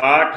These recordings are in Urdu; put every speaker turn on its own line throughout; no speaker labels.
8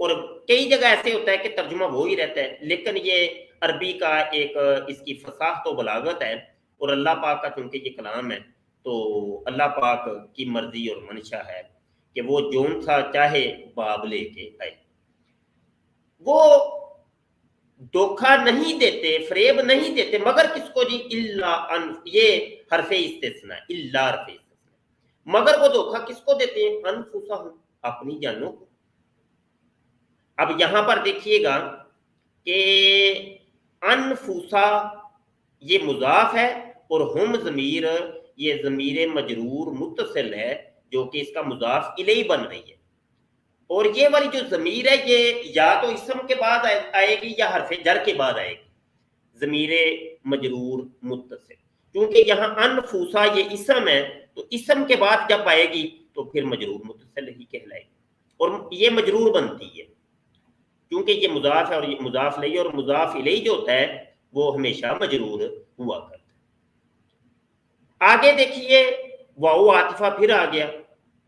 اور کئی جگہ ایسے ہوتا ہے کہ ترجمہ وہ ہی رہتا ہے، لیکن یہ عربی کا ایک اس کی فصاحت و بلاغت ہے، اور اللہ پاک کا چونکہ یہ کلام ہے تو اللہ پاک کی مرضی اور منشا ہے کہ وہ جون سا چاہے باب لے کے آئے۔ وہ دھوکہ نہیں دیتے، فریب نہیں دیتے، مگر کس کو جی؟ اللہ یہ حرف استثناء، اللہ حرف استثناء، مگر وہ دھوکہ کس کو دیتے ہیں؟ انفسہم، اپنی جانوں کو۔ اب یہاں پر دیکھیے گا کہ انفسا یہ مضاف ہے، اور ہم ضمیر یہ ضمیر مجرور متصل ہے جو کہ اس کا مضاف الیہ بن رہی ہے، اور یہ والی جو ضمیر ہے یہ یا تو اسم کے بعد آئے گی یا حرف جر کے بعد آئے گی، ضمیر مجرور متصل، کیونکہ یہاں انفسا یہ اسم ہے تو اسم کے بعد جب آئے گی تو پھر مجرور متصل ہی کہلائے گی، اور یہ مجرور بنتی ہے کیونکہ یہ مضاف ہے، اور یہ مضاف الیہ، اور مضاف الیہ جو ہوتا ہے وہ ہمیشہ مجرور ہوا کرتا ہے۔ آگے دیکھیے واو عاطفہ پھر آ گیا،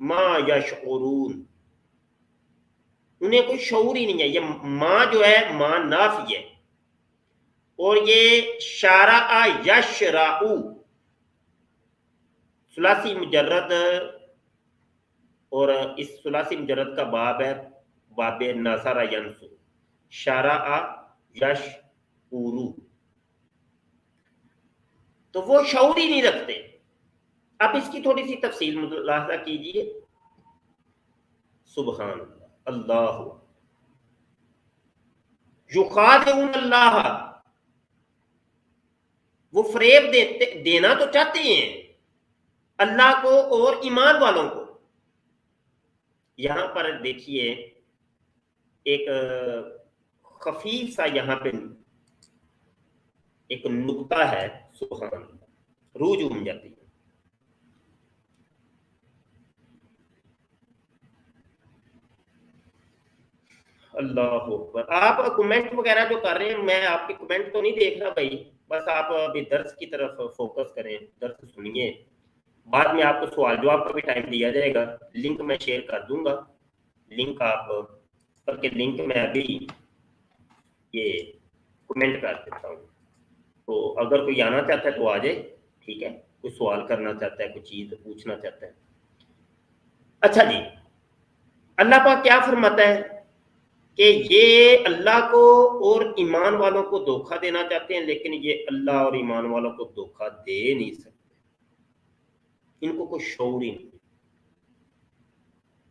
ما یشعرون، انہیں کوئی شعور ہی نہیں ہے، یہ ما جو ہے ما نافی ہے، اور یہ شارع یشرع ثلاثی مجرد، اور اس ثلاثی مجرد کا باب ہے باب ناصر ینصر، شارع یشعر، تو وہ شعور ہی نہیں رکھتے۔ اب اس کی تھوڑی سی تفصیل ملاحظہ کیجئے، سبحان اللہ، اللہ یخادعون اللہ، وہ فریب دینا تو چاہتے ہیں اللہ کو اور ایمان والوں کو۔ یہاں پر دیکھیے ایک خفیف سا یہاں پہ ایک نقطہ ہے، سبحان اللہ، روح جھوم جاتی ہے۔ اللہ اکبر، آپ کمنٹ وغیرہ جو کر رہے ہیں، میں آپ کے کمنٹ تو نہیں دیکھ رہا بھائی، بس آپ ابھی درس کی طرف فوکس کریں، درس سنیے، بعد میں آپ کو سوال جواب کا بھی ٹائم دیا جائے گا، لنک میں شیئر کر دوں گا، لنک آپ بلکہ لنک میں ابھی یہ کمنٹ کر دیتا ہوں، تو اگر کوئی آنا چاہتا ہے تو آ جائے، ٹھیک ہے، کوئی سوال کرنا چاہتا ہے، کوئی چیز پوچھنا چاہتا ہے۔ اچھا جی، اللہ پاک کیا فرماتا ہے کہ یہ اللہ کو اور ایمان والوں کو دھوکہ دینا چاہتے ہیں، لیکن یہ اللہ اور ایمان والوں کو دھوکہ دے نہیں سکتے، ان کو کوئی شعور ہی نہیں۔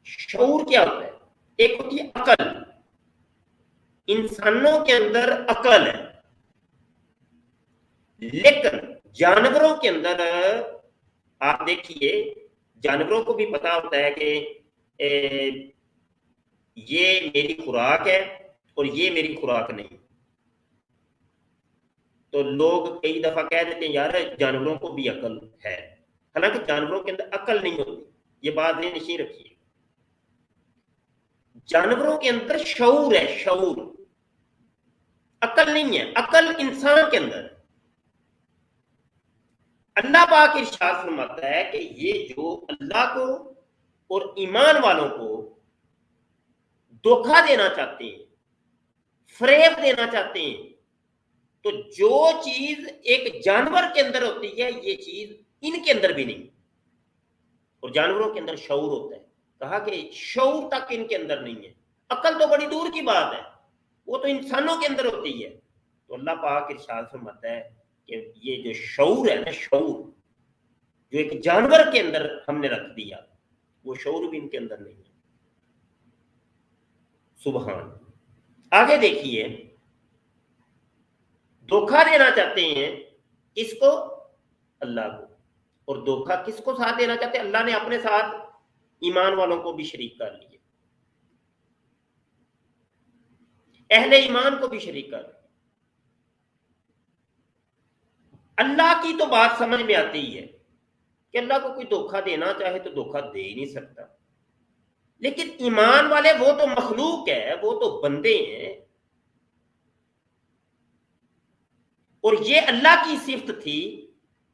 شعور کیا ہوتا ہے؟ ایک ہوتی ہے عقل، انسانوں کے اندر عقل ہے، لیکن جانوروں کے اندر آپ دیکھیے جانوروں کو بھی پتا ہوتا ہے کہ یہ میری خوراک ہے اور یہ میری خوراک نہیں، تو لوگ کئی دفعہ کہہ دیتے ہیں یار جانوروں کو بھی عقل ہے، حالانکہ جانوروں کے اندر عقل نہیں ہوتی، یہ بات نشین رکھیے، جانوروں کے اندر شعور ہے، شعور، عقل نہیں ہے، عقل انسان کے اندر۔ اللہ پاک ارشاد فرماتا ہے کہ یہ جو اللہ کو اور ایمان والوں کو دھوکہ دینا چاہتے ہیں، فریب دینا چاہتے ہیں، تو جو چیز ایک جانور کے اندر ہوتی ہے یہ چیز ان کے اندر بھی نہیں، اور جانوروں کے اندر شعور ہوتا ہے، کہا کہ شعور تک ان کے اندر نہیں ہے، عقل تو بڑی دور کی بات ہے، وہ تو انسانوں کے اندر ہوتی ہے۔ تو اللہ پاک ارشاد فرماتا ہے کہ یہ جو شعور ہے نا، شعور جو ایک جانور کے اندر ہم نے رکھ دیا، وہ شعور بھی ان کے اندر نہیں ہے، سبحان۔ آگے دیکھیے، دھوکہ دینا چاہتے ہیں اس کو؟ اللہ کو، اور دھوکہ کس کو ساتھ دینا چاہتے ہیں؟ اللہ نے اپنے ساتھ ایمان والوں کو بھی شریک کر لیے، اہل ایمان کو بھی شریک کر لیا۔ اللہ کی تو بات سمجھ میں آتی ہی ہے کہ اللہ کو کوئی دھوکہ دینا چاہے تو دھوکہ دے ہی نہیں سکتا، لیکن ایمان والے وہ تو مخلوق ہے، وہ تو بندے ہیں، اور یہ اللہ کی صفت تھی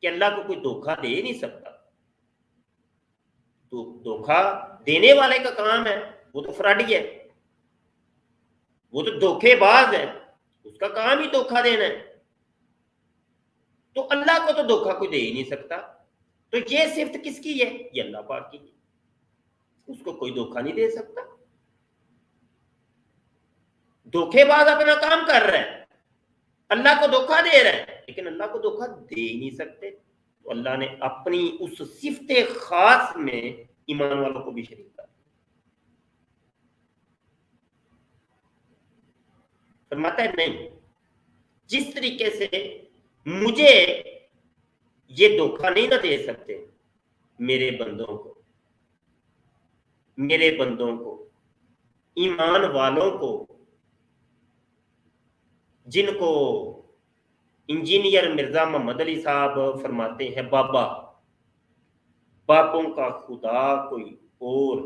کہ اللہ کو کوئی دھوکہ دے نہیں سکتا، تو دھوکہ دینے والے کا کام ہے، وہ تو فراڈی ہے۔ وہ تو دھوکے باز ہے، اس کا کام ہی دھوکا دینا ہے، تو اللہ کو تو دھوکا کوئی دے ہی نہیں سکتا۔ تو یہ صفت کس کی ہے؟ یہ اللہ پاک کی ہے، اس کو کوئی دھوکا نہیں دے سکتا۔ دھوکے باز اپنا کام کر رہا ہے، اللہ کو دھوکا دے رہا ہے، لیکن اللہ کو دھوکا دے ہی نہیں سکتے۔ تو اللہ نے اپنی اس صفت خاص میں ایمان والوں کو بھی شریک کر دیا۔ فرماتا ہے نہیں، جس طریقے سے مجھے یہ دھوکا نہیں نہ دے سکتے میرے بندوں کو، میرے بندوں کو، ایمان والوں کو، جن کو انجینئر مرزا محمد علی صاحب فرماتے ہیں بابا، بابوں کا خدا کوئی اور،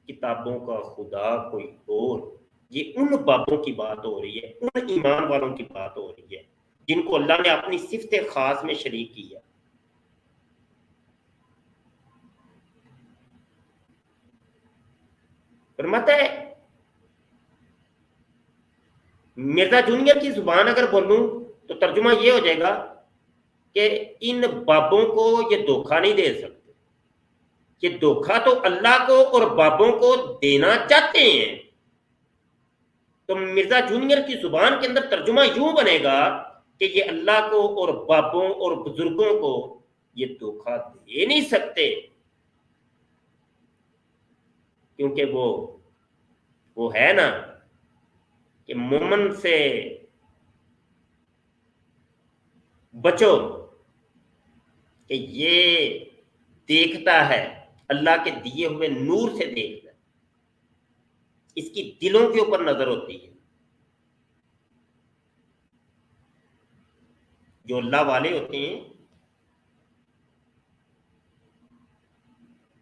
کتابوں کا خدا کوئی اور۔ یہ ان بابوں کی بات ہو رہی ہے، ان ایمان والوں کی بات ہو رہی ہے جن کو اللہ نے اپنی صفت خاص میں شریک کیا۔ فرماتا ہے مرزا جونیئر کی زبان اگر بولوں تو ترجمہ یہ ہو جائے گا کہ ان بابوں کو یہ دھوکا نہیں دے سکتے، یہ دھوکا تو اللہ کو اور بابوں کو دینا چاہتے ہیں۔ تو مرزا جونیئر کی زبان کے اندر ترجمہ یوں بنے گا کہ یہ اللہ کو اور بابوں اور بزرگوں کو یہ دھوکا دے نہیں سکتے، کیونکہ وہ ہے نا کہ مومن سے بچو کہ یہ دیکھتا ہے، اللہ کے دیے ہوئے نور سے دیکھتا ہے، اس کی دلوں کے اوپر نظر ہوتی ہے۔ جو اللہ والے ہوتے ہیں،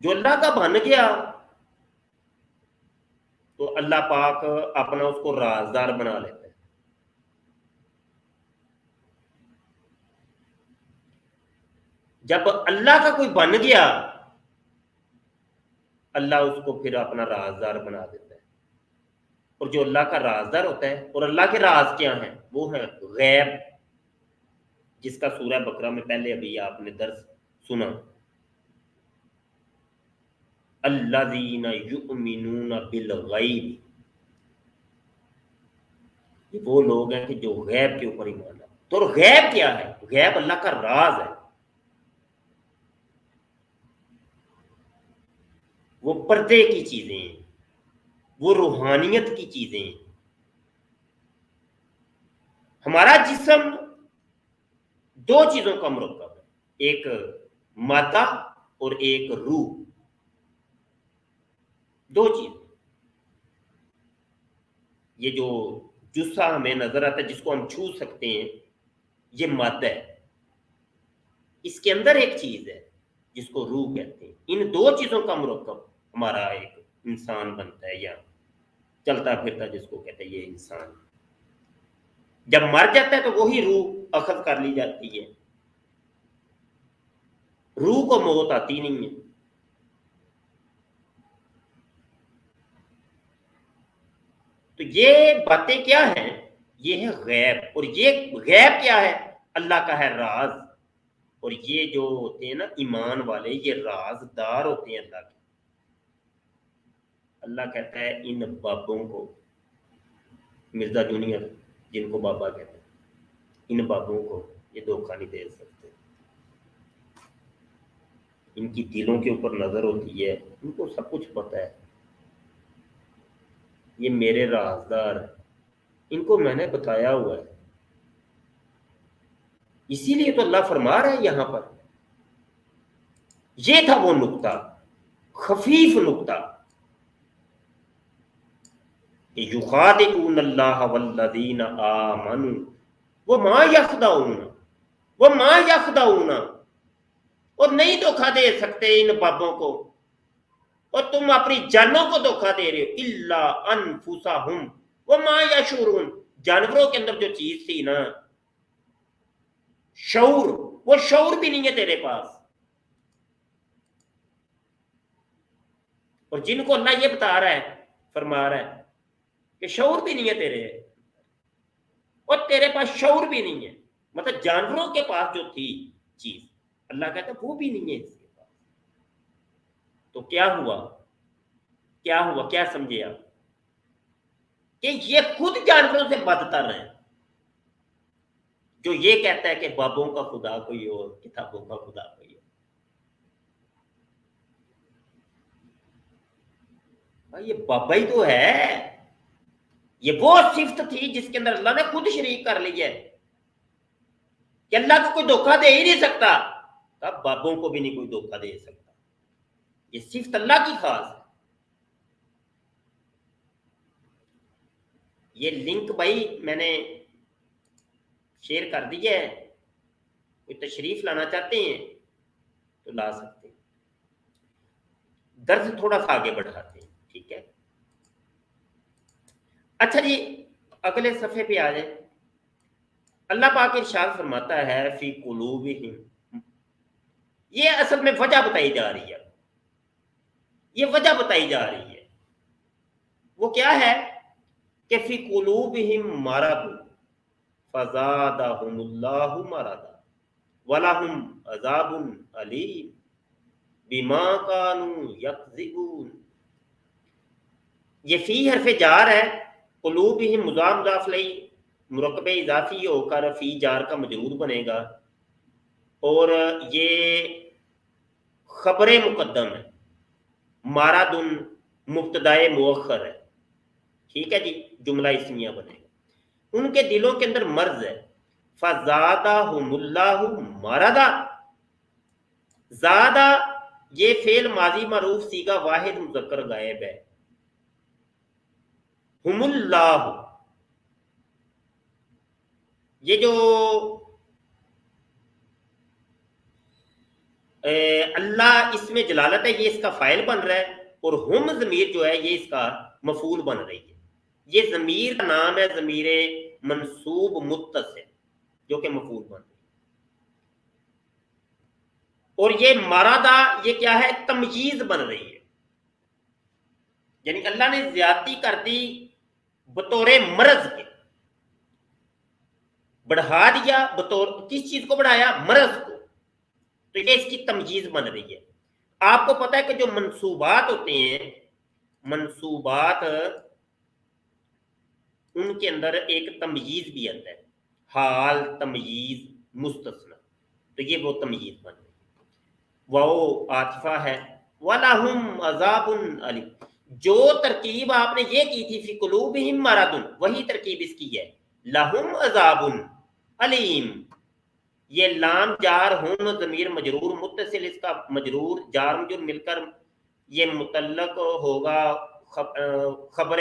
جو اللہ کا بن گیا تو اللہ پاک اپنا اس کو رازدار بنا لیتا ہے۔ جب اللہ کا کوئی بن گیا، اللہ اس کو پھر اپنا رازدار بنا دیتا ہے۔ اور جو اللہ کا رازدار ہوتا ہے، اور اللہ کے راز کیا ہیں؟ وہ ہیں غیب، جس کا سورہ بقرہ میں پہلے ابھی آپ نے درس سنا، الذین یؤمنون بالغیب، یہ وہ لوگ ہیں کہ جو غیب کے اوپر ایمان لاتے ہیں۔ تو غیب کیا ہے؟ غیب اللہ کا راز ہے، وہ پردے کی چیزیں ہیں، وہ روحانیت کی چیزیں ہیں۔ ہمارا جسم دو چیزوں کا مرکب ہے، ایک مادہ اور ایک روح، دو چیز۔ یہ جو جسہ ہمیں نظر آتا ہے، جس کو ہم چھو سکتے ہیں، یہ مادہ ہے۔ اس کے اندر ایک چیز ہے جس کو روح کہتے ہیں۔ ان دو چیزوں کا مرکب ہمارا ایک انسان بنتا ہے، یا چلتا پھرتا جس کو کہتے ہیں یہ انسان۔ جب مر جاتا ہے تو وہی روح اخذ کر لی جاتی ہے، روح کو موت آتی نہیں ہے۔ تو یہ باتیں کیا ہیں؟ یہ ہے غیب، اور یہ غیب کیا ہے؟ اللہ کا ہے راز۔ اور یہ جو ہوتے ہیں نا ایمان والے، یہ رازدار ہوتے ہیں اللہ کے۔ اللہ کہتا ہے ان بابوں کو، مرزا جونیئر جن کو بابا کہتے ہیں، ان بابوں کو یہ دھوکہ نہیں دے سکتے۔ ان کی دلوں کے اوپر نظر ہوتی ہے، ان کو سب کچھ پتہ ہے، یہ میرے رازدار ہیں، ان کو میں نے بتایا ہوا ہے۔ اسی لیے تو اللہ فرما رہا ہے یہاں پر، یہ تھا وہ نقطہ، خفیف نقطہ، کہ یخادعون اللہ والذین آمنوا وما یخدعون وما یخدعون، اور نہیں دھوکہ دے سکتے ان بابوں کو، اور تم اپنی جانوں کو دھوکہ دے رہے ہو، الا انفسہم وما یشعرون۔ جانوروں کے اندر جو چیز تھی نا شعور، وہ شعور بھی نہیں ہے تیرے پاس۔ اور جن کو اللہ یہ بتا رہا ہے، فرما رہا ہے کہ شعور بھی نہیں ہے تیرے، اور تیرے پاس شعور بھی نہیں ہے، مطلب جانوروں کے پاس جو تھی چیز، اللہ کہتا ہے وہ بھی نہیں ہے اس کے پاس. تو کیا ہوا، کیا ہوا، کیا سمجھے آپ؟ کہ یہ خود جانوروں سے بدتر ہے. جو یہ کہتا ہے کہ بابوں کا خدا کوئی اور کتابوں کا خدا کوئی اور. بھائی یہ بابا ہی تو ہے، یہ وہ صفت تھی جس کے اندر اللہ نے خود شریک کر لی ہے کہ اللہ کو کوئی دھوکہ دے ہی نہیں سکتا، تب بابوں کو بھی نہیں کوئی دھوکہ دے سکتا. یہ صفت اللہ کی خاص ہے. یہ لنک بھائی میں نے شیئر کر دیا ہے، کوئی تشریف لانا چاہتے ہیں تو لا سکتے ہیں. درس تھوڑا سا آگے بڑھاتے ہیں، ٹھیک ہے. اچھا جی اگلے صفحے پہ آ جائیں. اللہ پاک ارشاد فرماتا ہے فی قلوبہم، یہ اصل میں وجہ بتائی جا رہی ہے، یہ وجہ بتائی جا رہی ہے. وہ کیا ہے کہ فی قلوبہم مرض فزادہم اللہ مرضا ولہم عذاب علیم بما کانوا یکذبون. یہ فی حرف جار ہے، قلوبہم مضاف مضاف الیہ مرکب اضافی ہو کر فی جار کا مجرور بنے گا، اور یہ خبر مقدم ہے، مارادن مبتدائے مؤخر ہے، ٹھیک ہے جی، جملہ اسمیہ بنے گا. ان کے دلوں کے اندر مرض ہے. فزادہم اللہ مرضا، زادہ یہ فعل ماضی معروف صیغہ واحد مذکر غائب ہے. ہم اللہ، یہ جو اللہ اس میں جلالت ہے، یہ اس کا فاعل بن رہا ہے، اور ہم ضمیر جو ہے یہ اس کا مفعول بن رہی ہے. یہ ضمیر کا نام ہے ضمیر منصوب متصل جو کہ مفعول بن رہی ہے. اور یہ مرادہ یہ کیا ہے، تمییز بن رہی ہے، یعنی اللہ نے زیادتی کر دی بطور مرض کے، بڑھا دیا بطور کس چیز کو بڑھایا، مرض کو. تو یہ اس کی تمییز بن رہی ہے. آپ کو پتا ہے کہ جو منصوبات ہوتے ہیں، منصوبات ان کے اندر ایک تمییز بھی آتا ہے، حال تمییز مستثنی، تو یہ وہ تمییز بن رہی ہے. وہ عاطفہ ہے، وَلَهُمْ عَذَابٌ عَلِيمٌ. جو ترکیب آپ نے یہ کی تھی فی قلوبہم مرض، وہی ترکیب اس کی ہے، لہم عذاب علیم. یہ لام جار ہم ضمیر مجرور متصل، اس کا مجرور جار مجرور مل کر یہ متعلق ہوگا خبر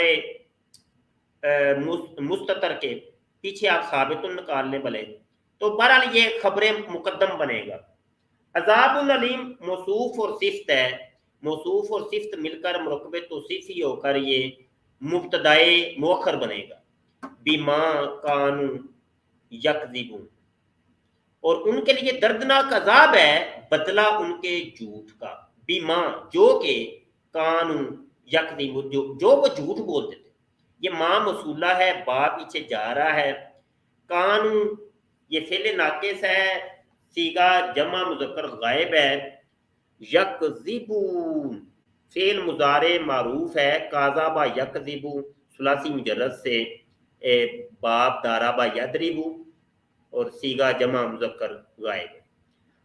مستتر کے پیچھے آپ ثابت نکالنے بلے، تو بہرحال یہ خبر مقدم بنے گا. عذاب العلیم موصوف اور صفت ہے، موصوف اور صفت مل کر مرکب توصیفی ہو کر یہ مبتدائے مؤخر بنے گا. بما کانوا یکذبون، اور ان کے لیے دردناک عذاب ہے بدلہ ان کے جھوٹ کا. بیما جو کہ کانو یکذبون جو وہ جھوٹ بولتے تھے. یہ ماں موصولہ ہے، با پیچھے جا رہا ہے. کانو یہ فعل ناقص ہے، صیغہ جمع مذکر غائب ہے. یکذبون فعل مضارع معروف ہے، کاذب یکذب ثلاثی مجرد سے باب ضرب یضرب، اور صیغہ جمع مذکر غائب.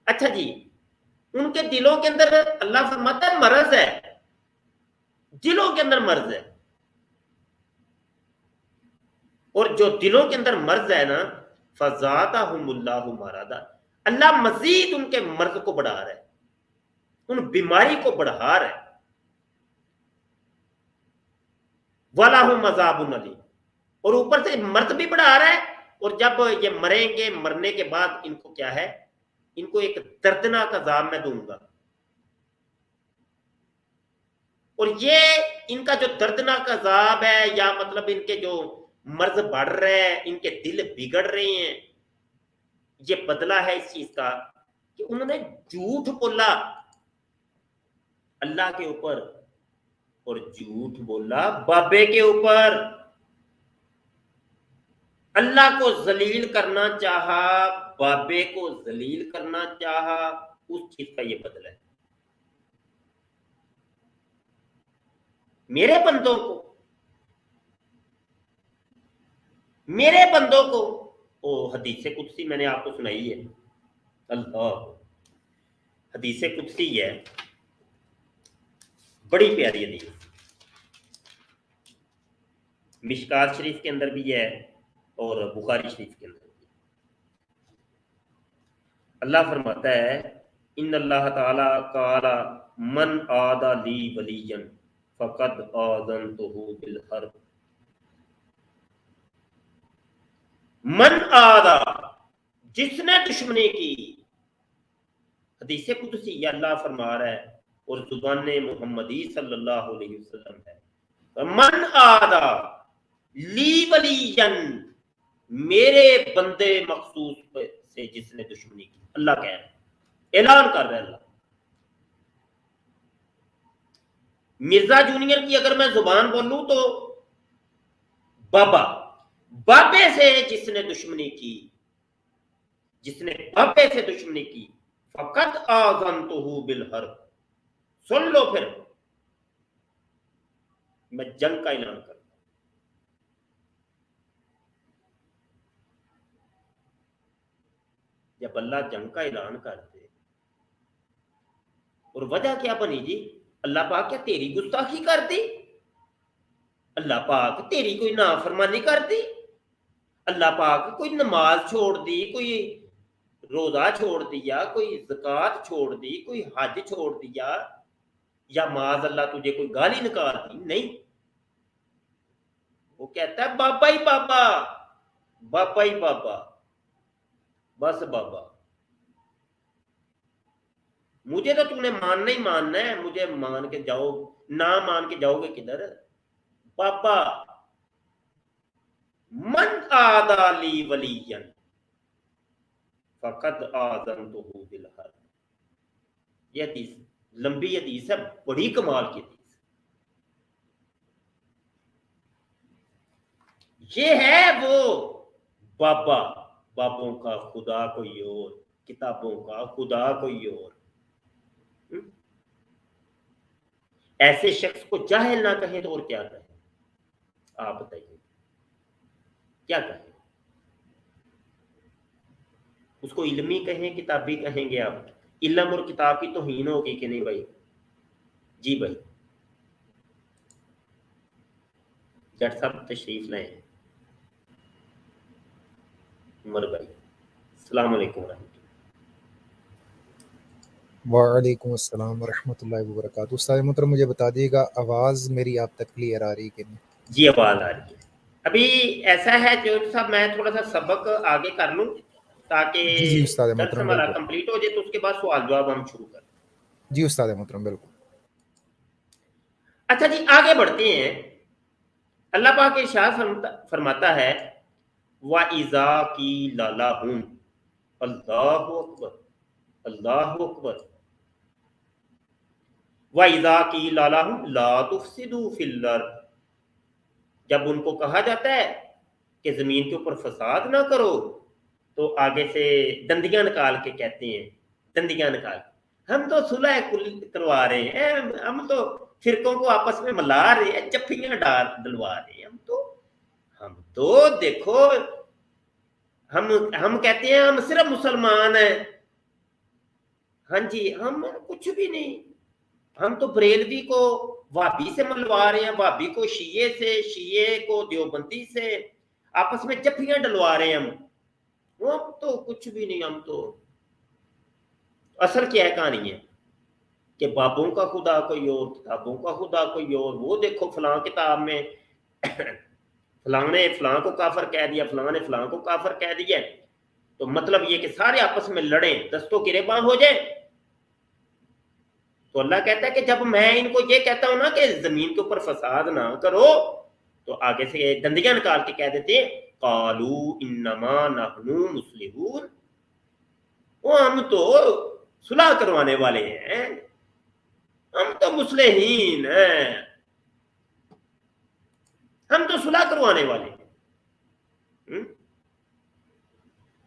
اچھا جی، ان کے دلوں کے اندر اللہ فرماتا ہے مرض ہے، دلوں کے اندر مرض ہے. اور جو دلوں کے اندر مرض ہے نا، فزادہم اللہ مرضا، اللہ مزید ان کے مرض کو بڑھا رہا ہے، ان بیماری کو بڑھا رہا ہے. وَلَهُمْ عَذَابٌ عَلِيمٌ، اور اوپر سے مرض بھی بڑھا رہا ہے، اور جب یہ مریں گے مرنے کے بعد ان کو کیا ہے، ان کو ایک دردناک عذاب میں دوں گا. اور یہ ان کا جو دردناک عذاب ہے، یا مطلب ان کے جو مرض بڑھ رہے ہیں، ان کے دل بگڑ رہے ہیں، یہ بدلہ ہے اس چیز کا کہ انہوں نے جھوٹ بولا اللہ کے اوپر، اور جھوٹ بولا بابے کے اوپر. اللہ کو ذلیل کرنا چاہا، بابے کو ذلیل کرنا چاہا، اس چیز کا یہ بدلہ ہے۔ میرے بندوں کو حدیث قدسی میں نے آپ کو سنائی ہے، اللہ حدیث قدسی ہے، بڑی پیاری حدیث، مشکات شریف کے اندر بھی ہے اور بخاری شریف کے اندر بھی۔ اللہ فرماتا ہے ان اللہ تعالی قال من عادى لی ولیا فقد آذنته بالحرب۔ من آدھا، جس نے دشمنی کی، حدیث قدسی یہ اللہ فرما رہا ہے اور زبان محمدی صلی اللہ علیہ وسلم ہے، من آدھا لی ولین، میرے بندے مخصوص سے جس نے دشمنی کی، اللہ کہہ رہا ہے، اعلان کر رہا ہے اللہ۔ مرزا جونیئر کی اگر میں زبان بولوں تو بابے سے جس نے دشمنی کی، جس نے بابے سے دشمنی کی، فقط آذنتہ بالحرب، سن لو پھر میں جنگ کا اعلان کرتا ہوں۔ جب اللہ جنگ کا اعلان کرتے اور وجہ کیا بنی جی؟ اللہ پاک کیا تیری گستاخی کر دی؟ اللہ پاک تیری کوئی نافرمانی کر دی؟ اللہ پاک کوئی نماز چھوڑ دی، کوئی روزہ چھوڑ دیا، کوئی زکوٰۃ چھوڑ دی، کوئی حج چھوڑ دیا، یا معاذ اللہ تجھے کوئی گالی نکال دی؟ نہیں، وہ کہتا ہے بابا ہی بابا، بابا ہی بابا، بس بابا، مجھے تو تم نے ماننا ہی ماننا ہے، مجھے مان کے جاؤ، نہ مان کے جاؤ گے کدھر؟ بابا من آدھا لی ولیا فقد آذنتہ بالحرب۔ یہ حدیث لمبی حدیث ہے، بڑی کمال کی حدیث، یہ ہے وہ بابا، بابوں کا خدا کوئی اور، کتابوں کا خدا کوئی اور۔ ایسے شخص کو جاہل نہ کہیں تو اور کیا کہیں؟ آپ بتائیے کیا کہیں؟ اس کو علمی کہیں کتابی کہیں گے آپ؟ علم اور کتاب کی توہین ہوگی کہ نہیں بھائی؟ جی بھائی جٹ صاحب تشریف لائیں، عمر بھائی السلام علیکم ورحمۃ اللہ۔
وعلیکم السلام ورحمۃ اللہ وبرکاتہ۔ استاد محترم مجھے بتا دیے گا آواز میری آپ تک کلیئر آ رہی کہ نہیں؟
جی آواز آ رہی ہے۔ ابھی ایسا ہے جو صاحب میں تھوڑا سا سبق آگے کر لوں تاکہ
جی استاد
درس
محترم
ہمارا
بالکل،
کمپلیٹ ہو جائے، تو اس کے بعد سوال جواب ہم شروع کریں۔
جی استاد محترم بالکل۔
اچھا جی آگے بڑھتے ہیں۔ اللہ پاک ارشاد فرماتا ہے وَإِذَا قِيلَ لَهُمْ، اللہ اکبر اللہ اکبر، وَإِذَا قِيلَ لَهُمْ لَا تُفْسِدُوا فِي الْأَرْضِ، جب ان کو کہا جاتا ہے کہ زمین کے اوپر فساد نہ کرو، تو آگے سے دندیاں نکال کے کہتے ہیں، دندیاں نکال کے ہم تو صلح کروا رہے ہیں، ہم تو فرقوں کو آپس میں ملا رہے ہیں، جفیاں ڈلوا رہے ہیں، ہم تو دیکھو ہم کہتے ہیں ہم صرف مسلمان ہیں، ہاں جی ہم کچھ بھی نہیں، ہم تو بریلوی کو وہابی سے ملوا رہے ہیں، وہابی کو شیعہ سے، شیعہ کو دیوبندی سے، آپس میں جفیاں ڈلوا رہے ہیں، ہم تو کچھ بھی نہیں، ہم تو اصل کیا ہے کہانی ہے کہ بابوں کا خدا کوئی اور، کتابوں کا خدا کوئی اور، وہ دیکھو فلاں کتاب میں فلاں نے فلاں کو کافر کہہ دیا، فلاں نے فلاں کو کافر کہہ دیا، تو مطلب یہ کہ سارے آپس میں لڑیں، دستوں گریباں ہو جائیں۔ تو اللہ کہتا ہے کہ جب میں ان کو یہ کہتا ہوں نا کہ زمین کے اوپر فساد نہ کرو، تو آگے سے دندیاں نکال کے کہہ دیتے ہیں قالوا انما نحن مصلحون، وہ ہم تو صلح کروانے والے ہیں، ہم تو مصلحین ہیں، ہم تو صلح کروانے والے ہیں۔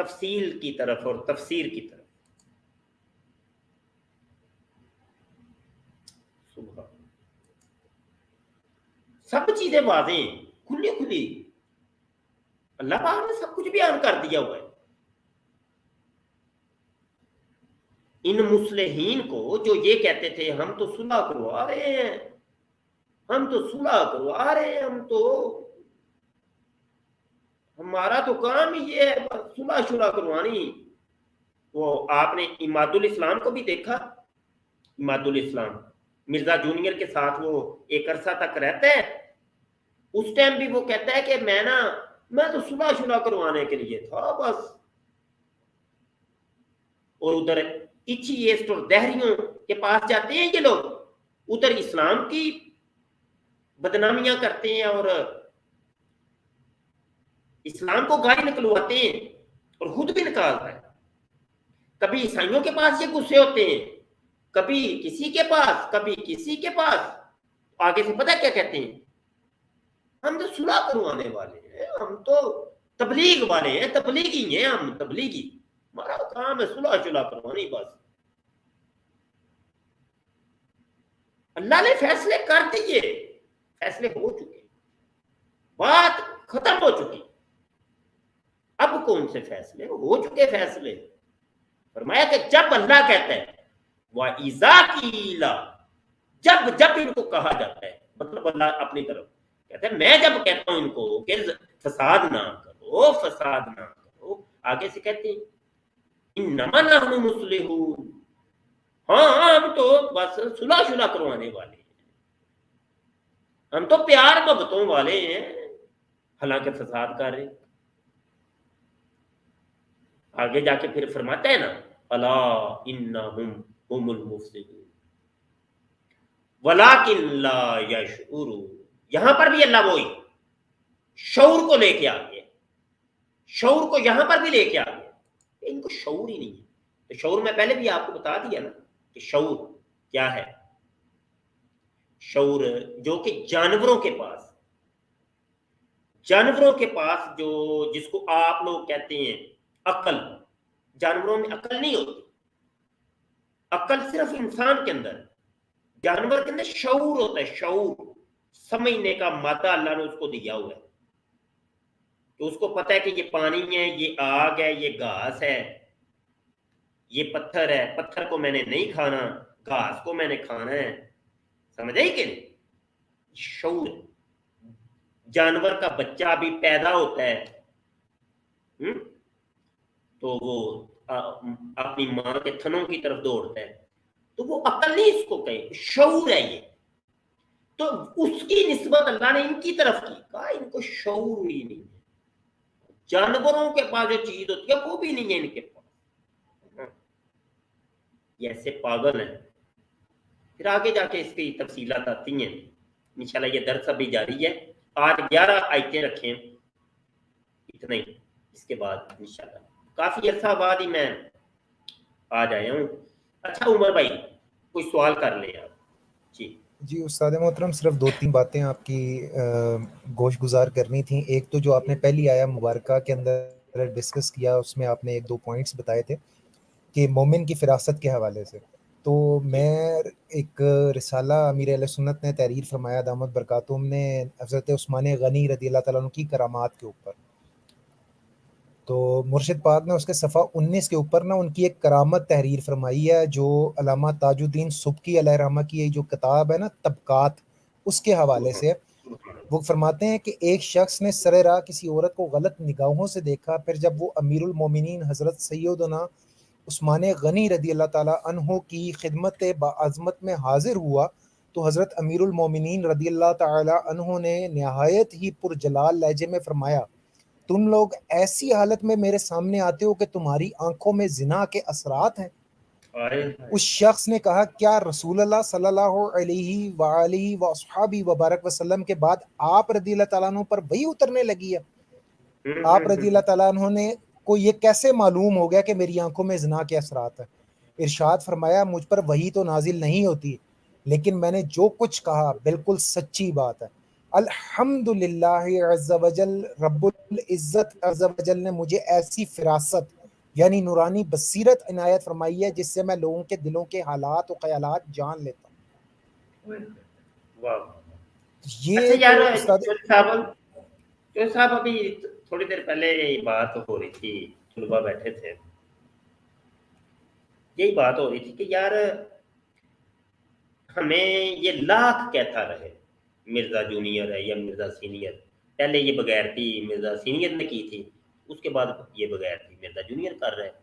تفصیل کی طرف اور تفسیر کی طرف. سبحان سب چیزیں واضح ہیں, کھلی کھلی. اللہ پاک نے سب کچھ بیان کر دیا ہوا ہے. ان مصلحین کو جو یہ کہتے تھے ہم تو صلح کروا رہے ہیں, ہم تو صلح کروا رہے ہیں, ہم تو ہمارا تو کام ہی یہ ہے بس صلح شلح کروانی. وہ آپ نے اماد الاسلام کو بھی دیکھا. اماد الاسلام مرزا جونیئر کے ساتھ وہ ایک عرصہ تک رہتا ہے. اس ٹائم بھی وہ کہتا ہے کہ میں تو صلح شلح کروانے کے لیے تھا بس. اور ادھر اچھی ایسٹ اور دہریوں کے پاس جاتے ہیں یہ لوگ, ادھر اسلام کی بدنامیاں کرتے ہیں اور اسلام کو گالی نکلواتے ہیں اور خود بھی نکالتا ہے. کبھی عیسائیوں کے پاس یہ غصے ہوتے ہیں, کبھی کسی کے پاس, کبھی کسی کے پاس. آگے سے پتہ کیا کہتے ہیں, ہم تو صلح کروانے والے ہیں, ہم تو تبلیغ والے ہیں, تبلیغی ہیں ہم, تبلیغی, ہمارا کام ہے صلح شلح کروانی بس. اللہ نے فیصلے کر دیے, فیصلے ہو چکے, بات ختم ہو چکی. اب کون سے فیصلے, ہو چکے فیصلے. فرمایا کہ جب اللہ کہتا ہے وَإِذَا قِيلَ, جب ان کو کہا جاتا ہے, مطلب اللہ اپنی طرف کہتا ہے میں جب کہتا ہوں ان کو کہ فساد نہ کرو, فساد نہ کرو, آگے سے کہتے ہیں انما نحن مصلحون, ہاں ہم تو بس صلح شلح کروانے والے ہیں, ہم تو پیار محبتوں والے ہیں, حالانکہ فساد کر رہے. آگے جا کے پھر فرماتا ہے نا الا انہم هم المفسدون ولکن لا یشعرون. یہاں پر بھی اللہ وہی شعور کو لے کے آ گیا, شعور کو یہاں پر بھی لے کے آ گیا. ان کو شعور ہی نہیں ہے. تو شعور میں پہلے بھی آپ کو بتا دیا نا کہ شعور کیا ہے. شعور جو کہ جانوروں کے پاس جو جس کو آپ لوگ کہتے ہیں عقل, جانوروں میں عقل نہیں ہوتی. عقل صرف انسان کے اندر, جانور کے اندر شعور ہوتا ہے. شعور سمجھنے کا مادہ اللہ نے اس کو دیا ہوا ہے کہ اس کو پتہ ہے کہ یہ پانی ہے, یہ آگ ہے, یہ گھاس ہے, یہ پتھر ہے, پتھر کو میں نے نہیں کھانا, گھاس کو میں نے کھانا ہے. سمجھے کہ نہیں, شعور. جانور کا بچہ بھی پیدا ہوتا ہے تو وہ اپنی ماں کے تھنوں کی طرف دوڑتا ہے, تو وہ عقل نہیں اس کو کہے, شعور ہے یہ. تو اس کی نسبت اللہ نے ان کی طرف کی, کہا ان کو شعور ہی نہیں ہے. جانوروں کے پاس جو چیز ہوتی ہے وہ بھی نہیں ہے ان کے پاس, یہ ایسے پاگل ہیں. پھر آگے جا کے اس کی تفصیلات آتی ہیں. انشاءاللہ یہ درس ابھی جاری ہے. آج 11 آیتیں رکھیں, اتنا ہی. اس کے بعد انشاءاللہ کافی عرصہ بعد ہی میں آج آیا ہوں. اچھا عمر بھائی کوئی سوال کر لیں آپ.
جی استاد محترم, صرف 2-3 باتیں آپ کی گوش گزار کرنی تھیں. ایک تو جو آپ نے پہلی آیا مبارکہ کے اندر ڈسکس کیا, اس میں آپ نے 1-2 پوائنٹس بتائے تھے کہ مومن کی فراست کے حوالے سے. تو میں ایک رسالہ امیر اہل سنت نے تحریر فرمایا دامت برکاتہم نے حضرت عثمان غنی رضی اللہ تعالیٰ عنہ کی کرامات کے اوپر, تو مرشد پاک نے اس کے صفحہ 19 کے اوپر نا ان کی ایک کرامت تحریر فرمائی ہے جو علامہ تاج الدین سبکی علیہ رحمہ کی جو کتاب ہے نا طبقات, اس کے حوالے سے وہ فرماتے ہیں کہ ایک شخص نے سر راہ کسی عورت کو غلط نگاہوں سے دیکھا, پھر جب وہ امیر المومنین حضرت سیدنا عثمان غنی رضی اللہ تعالیٰ عنہ کی خدمت باعظمت میں حاضر ہوا تو حضرت امیر المومنین رضی اللہ تعالیٰ عنہ نے نہایت ہی پرجلال لہجے میں فرمایا, تم لوگ ایسی حالت میں میرے سامنے آتے ہو کہ تمہاری آنکھوں میں زنا کے اثرات ہیں. اس شخص نے کہا کیا رسول اللہ صلی اللہ علیہ وآلہ وصحابہ وبارک وسلم کے بعد آپ رضی اللہ تعالیٰ عنہ پر وہی اترنے لگی ہے؟ آپ رضی اللہ تعالیٰ عنہ نے کو یہ کیسے معلوم ہو گیا کہ میری آنکھوں میں زنا کے اثرات ہیں؟ ارشاد فرمایا مجھ پر وہی تو نازل نہیں ہوتی, لیکن میں نے جو کچھ کہا بالکل سچی بات ہے. الحمدللہ عز وجل، رب العزت عز وجل نے مجھے ایسی فراست یعنی نورانی بصیرت عنایت فرمائی ہے جس سے میں لوگوں کے دلوں کے حالات و خیالات جان لیتا ہوں۔
واہ،
یہ
اچھا یار
تو استاد
چودھری صاحب ابھی تھوڑی دیر پہلے بات ہو رہی تھی، طلباء بیٹھے تھے، یہی بات ہو رہی تھی کہ یار ہمیں یہ لاکھ کہتا رہے مرزا جونیئر ہے یا مرزا سینئر، پہلے یہ بغیرتی مرزا سینئر نے کی تھی، اس کے بعد یہ بغیرتی مرزا جونیئر کر رہے ہیں،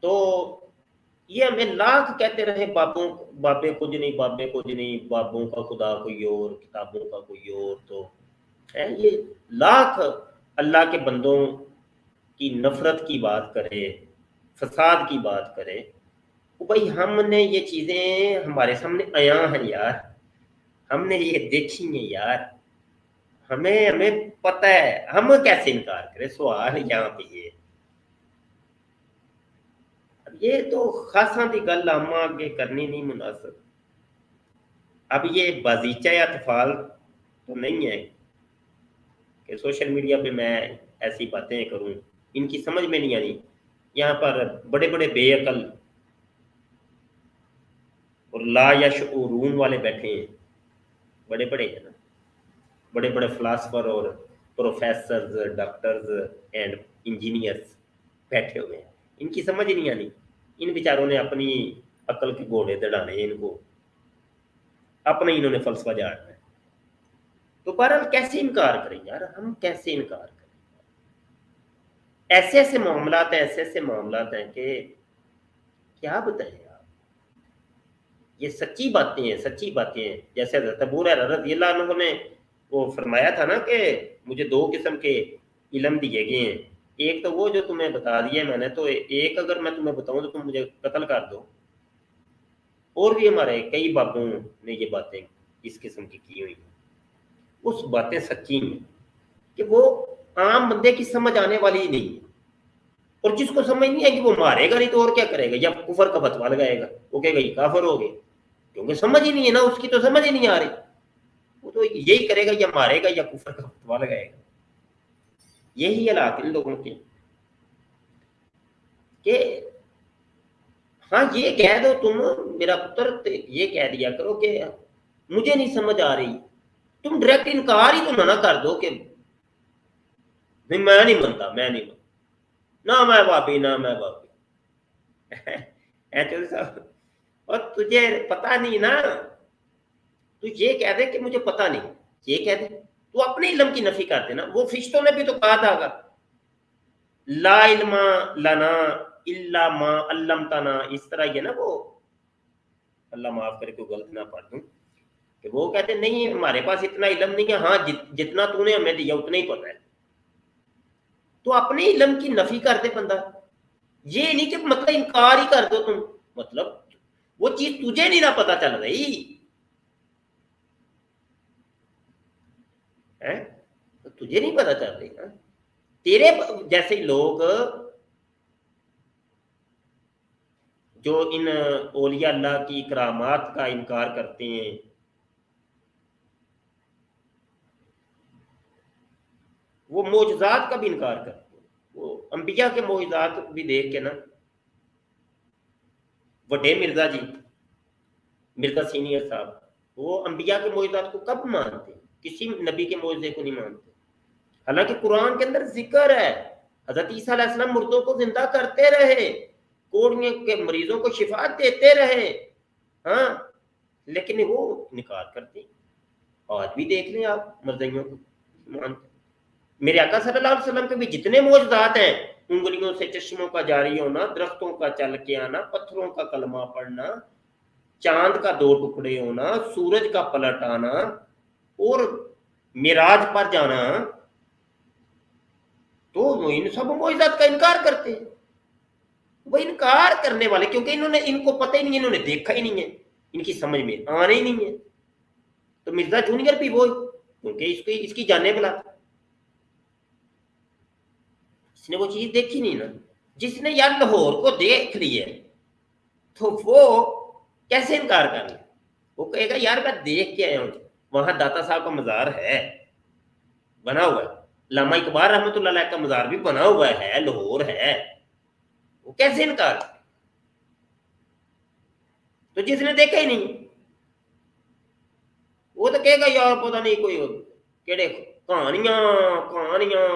تو یہ ہمیں لاکھ کہتے رہے بابے کچھ نہیں، بابے کچھ نہیں، بابوں کا خدا کوئی اور، کتابوں کا کوئی اور، تو یہ لاکھ اللہ کے بندوں کی نفرت کی بات کرے، فساد کی بات کرے، بھائی ہم نے یہ چیزیں ہمارے سامنے آیا ہیں یار، ہم نے یہ دیکھی ہیں یار، ہمیں پتہ ہے، ہم کیسے انکار کریں؟ سوال یہاں پہ یہ تو خاصا دی گل ہم آگے کرنی نہیں مناسب۔ اب یہ بازیچہ اطفال تو نہیں ہے کہ سوشل میڈیا پہ میں ایسی باتیں کروں، ان کی سمجھ میں نہیں آنی۔ یہاں پر بڑے بڑے بے عقل اور لا یشعرون والے بیٹھے ہیں، بڑے بڑے ہیں نا، بڑے بڑے فلاسفر اور پروفیسرز، ڈاکٹرز اینڈ انجینئرز بیٹھے ہوئے ہیں، ان کی سمجھ نہیں آنی، ان بیچاروں نے اپنی عقل کے گھوڑے دڑانے، ان کو اپنا انہوں نے فلسفہ جاڑنا ہے۔ تو بہرحال کیسے انکار کریں یار، ہم کیسے انکار کریں؟ ایسے ایسے معاملات ہیں کہ کیا بتائیں آپ، یہ سچی باتیں ہیں۔ جیسے حضرت ابو ہریرہ رضی اللہ عنہ نے وہ فرمایا تھا نا کہ مجھے 2 قسم کے علم دیے گئے ہیں، ایک تو وہ جو تمہیں بتا دیا میں نے، تو ایک اگر میں تمہیں بتاؤں تو تم مجھے قتل کر دو۔ اور بھی ہمارے کئی بابوں نے یہ باتیں اس قسم کی ہوئی ہیں، اس باتیں سچی ہیں کہ وہ عام بندے کی سمجھ آنے والی ہی نہیں ہے، اور جس کو سمجھ نہیں آئے گی وہ مارے گا نہیں تو اور کیا کرے گا، یا کفر کا فتویٰ لگائے گا، وہ کہے گا یہ کافر ہو گئے، کیونکہ سمجھ ہی نہیں ہے نا، اس کی تو سمجھ ہی نہیں آ رہی، وہ تو یہی کرے گا، یا مارے گا یا کفر کا فتویٰ لگائے گا۔ یہی حالات ان لوگوں کے کہ ہاں یہ کہہ دو تم میرا پتر، یہ کہہ دیا کرو کہ مجھے نہیں سمجھ آ رہی، تم ڈائریکٹ انکار ہی تو نہ کر دو کہ نہیں میں نہیں مانتا، نہ میں بابی، نہ میں بابی۔ چودھری صاحب، اور تجھے پتہ نہیں نا، تو یہ کہہ دے کہ مجھے پتہ نہیں، یہ کہہ دے، تو اپنے علم کی نفی کر دینا۔ وہ فرشتوں نے بھی تو کہا تھا گا لا علم لنا الا ما علمتنا، اس طرح یہ نا، وہ اللہ معاف کرے کوئی غلط نہ پڑھ دوں، کہ وہ کہتے نہیں ہمارے پاس اتنا علم نہیں ہے، ہاں جتنا تو نے ہمیں دیا اتنا ہی پتہ ہے۔ تو اپنے علم کی نفی کر دے بندہ، یہ نہیں کہ مطلب انکار ہی کر دو تم، مطلب وہ چیز تجھے نہیں نہ پتہ چل رہی ہے، تجھے نہیں پتہ چل رہی نا۔ تیرے جیسے لوگ جو ان اولیاء اللہ کی کرامات کا انکار کرتے ہیں، وہ معجزات کا بھی انکار کرتے ہیں، وہ انبیاء کے معجزات بھی دیکھ کے نا، وڈے مرزا جی، مرزا سینئر صاحب، وہ انبیاء کے معجزات کو کب مانتے ہیں؟ کسی نبی کے معجزے کو نہیں مانتے، حالانکہ قرآن کے اندر ذکر ہے حضرت عیسیٰ علیہ السلام مردوں کو زندہ کرتے رہے، کوڑیوں کے مریضوں کو شفا دیتے رہے، ہاں، لیکن وہ انکار کرتے ہیں۔ آج بھی دیکھ لیں آپ مرزائیوں کو مانتے، میرے آقا صلی اللہ علیہ وسلم کے بھی جتنے معجزات ہیں، انگلیوں سے چشموں کا جاری ہونا، درختوں کا چل کے آنا، پتھروں کا کلمہ پڑھنا، چاند کا 2 ٹکڑے ہونا، سورج کا پلٹ آنا، اور معراج پر جانا، تو وہ ان سب معجزات کا انکار کرتے ہیں۔ وہ انکار کرنے والے، کیونکہ ان کو پتہ ہی نہیں ہے، انہوں نے دیکھا ہی نہیں ہے، ان کی سمجھ میں آنے ہی نہیں ہے۔ تو مرزا جونیئر بھی وہ، کیونکہ اس کی جانے بلا، اس نے وہ چیز دیکھی نہیں نا۔ جس نے یار لاہور کو دیکھ لی ہے تو وہ کیسے انکار کر لے؟ وہ کہے گا یار میں دیکھ کے آیا ہوں، وہاں داتا صاحب کا مزار ہے، بنا ہوا ہے، علامہ اقبال رحمۃ اللہ علیہ کا مزار بھی بنا ہوا ہے، لاہور ہے، وہ کیسے انکار؟ تو جس نے دیکھا ہی نہیں وہ تو کہے گا یار پتہ نہیں کوئی کہڑے کہانیاں کہانیاں.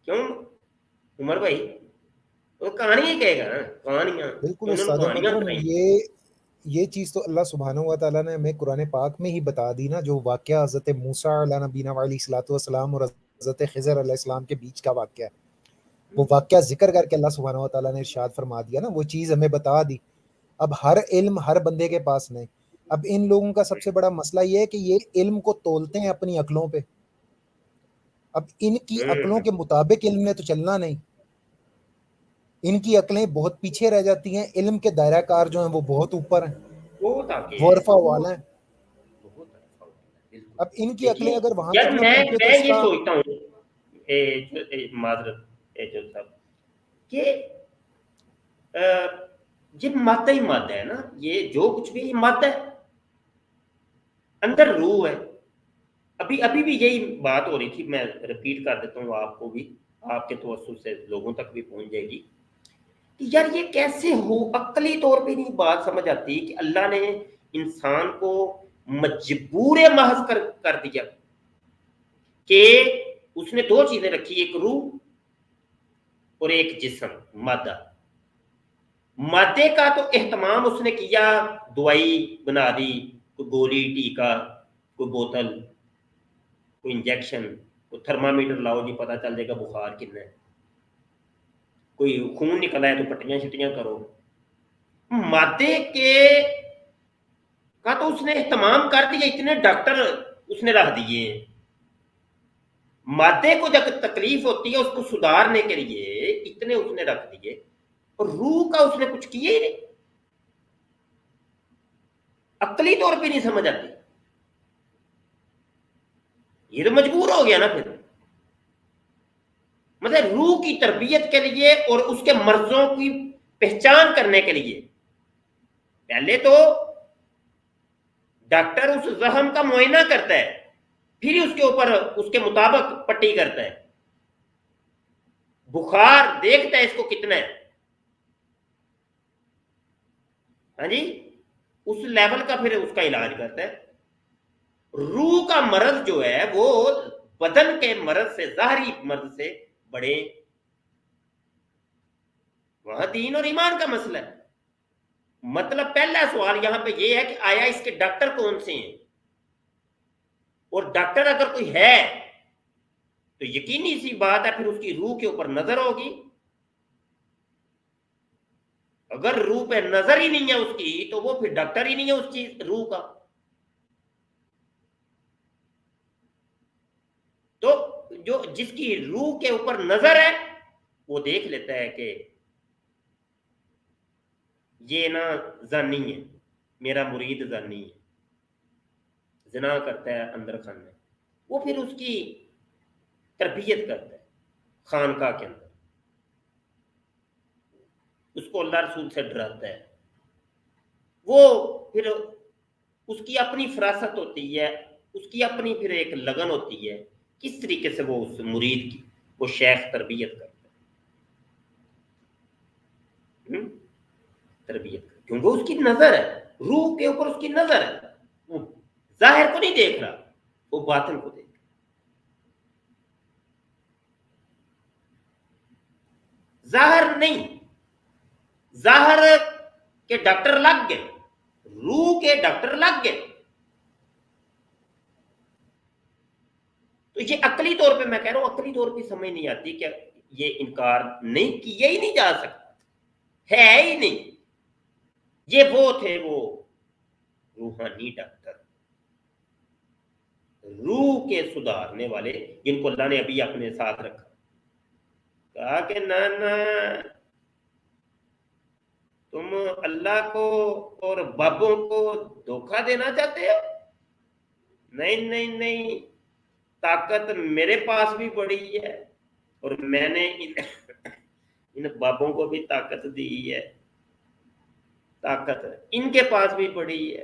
کیوں عمر بھائی؟ وہ کہانی ہی کہے گا نا، کہانیاں،
بالکل
انہوں نے
استاد
کہانیاں
محترم،
سنائی.
یہ چیز تو اللہ سبحانہ و تعالیٰ نے ہمیں قرآن پاک میں ہی بتا دی نا، جو واقعہ حضرت موسیٰ علیہ نبینا علیہ الصلوۃ والسلام اور حضرت خضر علیہ السلام کے بیچ کا واقعہ ہے، وہ واقعہ ذکر کر کے اللہ سبحانہ و تعالیٰ نے ارشاد فرما دیا نا، وہ چیز ہمیں بتا دی. اب ہر علم ہر بندے کے پاس نہیں. اب ان لوگوں کا سب سے بڑا مسئلہ یہ ہے کہ یہ علم کو تولتے ہیں اپنی عقلوں پہ. اب ان کی عقلوں کے مطابق علم نے تو چلنا نہیں، ان کی عقلیں بہت پیچھے رہ جاتی ہیں، علم کے دائرہ کار جو ہیں وہ بہت اوپر ہیں،
بہت آگے
وہ
ہے،
عرفہ والا ہیں.
بہت اچھا ہوتا ہے، بالکل.
اب ان کی عقلیں
دیکھیے
اگر وہاں
یار
تک نہ
میں
پہنچے تو
میں
اس
یہ
کا
سوچتا ہوں معذرت جو صاحب کہ یہ مادہ ہی مادہ ہے نا، یہ جو کچھ بھی مادہ ہے، اندر روح ہے. ابھی بھی یہی بات ہو رہی تھی، میں ریپیٹ کر دیتا ہوں آپ کو بھی، آپ کے توسط سے لوگوں تک بھی پہنچ جائے گی کہ یار یہ کیسے ہو. عقلی طور پہ نہیں بات سمجھ آتی کہ اللہ نے انسان کو مجبور محض کر دیا کہ اس نے دو چیزیں رکھی، ایک روح اور ایک جسم مادہ. مادے کا تو اہتمام اس نے کیا، دوائی بنا دی، کوئی گولی ٹیکا، کوئی بوتل، کوئی انجیکشن، کوئی تھرمامیٹر لاؤ جی پتہ چل جائے گا بخار کتنا ہے، کوئی خون نکلا ہے تو پٹیاں شٹیاں کرو. مادے کے کا تو اس نے اہتمام کر دیا، اتنے ڈاکٹر اس نے رکھ دیے. مادے کو جب تکلیف ہوتی ہے اس کو سدھارنے کے لیے اتنے اس نے رکھ دیے، اور روح کا اس نے کچھ کیا ہی نہیں. عقلی طور پہ نہیں سمجھ آتی، یہ تو مجبور ہو گیا نا پھر. مطلب روح کی تربیت کے لیے اور اس کے مرضوں کی پہچان کرنے کے لیے پہلے تو ڈاکٹر اس زخم کا معائنہ کرتا ہے، پھر اس کے اوپر اس کے مطابق پٹی کرتا ہے. بخار دیکھتا ہے اس کو کتنا ہے، ہاں جی، اس لیول کا پھر اس کا علاج کرتا ہے. روح کا مرض جو ہے وہ بدن کے مرض سے، ظاہری مرض سے بڑے، وہاں دین اور ایمان کا مسئلہ ہے. مطلب پہلا سوال یہاں پہ یہ ہے کہ آیا اس کے ڈاکٹر کون سے ہیں، اور ڈاکٹر اگر کوئی ہے تو یقینی سی بات ہے پھر اس کی روح کے اوپر نظر ہوگی. اگر روح پہ نظر ہی نہیں ہے اس کی تو وہ پھر ڈاکٹر ہی نہیں ہے اس چیز روح کا. تو جو جس کی روح کے اوپر نظر ہے وہ دیکھ لیتا ہے کہ یہ نا زانی ہے، میرا مرید زانی ہے، زنا کرتا ہے اندر خانے، وہ پھر اس کی تربیت کرتا ہے خانقاہ کے اندر، اس کو اللہ رسول سے ڈراتا ہے. وہ پھر اس کی اپنی فراست ہوتی ہے، اس کی اپنی پھر ایک لگن ہوتی ہے کس طریقے سے وہ اس مرید کی وہ شیخ تربیت کرتا ہے. تربیت کیونکہ اس کی نظر ہے، روح کے اوپر اس کی نظر ہے، وہ ظاہر کو نہیں دیکھ رہا، وہ باطن کو دیکھ رہا. ظاہر نہیں، ظاہر کے ڈاکٹر لگ گئے، روح کے ڈاکٹر لگ گئے. تو یہ عقلی طور پہ میں کہہ رہا ہوں، عقلی طور پہ سمجھ نہیں آتی کہ یہ انکار نہیں کیا ہی نہیں جا سکتا، ہے ہی نہیں. یہ وہ تھے وہ روحانی ڈاکٹر، روح کے سدھارنے والے، جن کو اللہ نے ابھی اپنے ساتھ رکھا. کہا کہ نہ تم اللہ کو اور بابوں کو دھوکہ دینا چاہتے ہو؟ نہیں نہیں نہیں، طاقت میرے پاس بھی بڑی ہے، اور میں نے ان بابوں کو بھی طاقت دی ہے، طاقت ان کے پاس بھی بڑی ہے.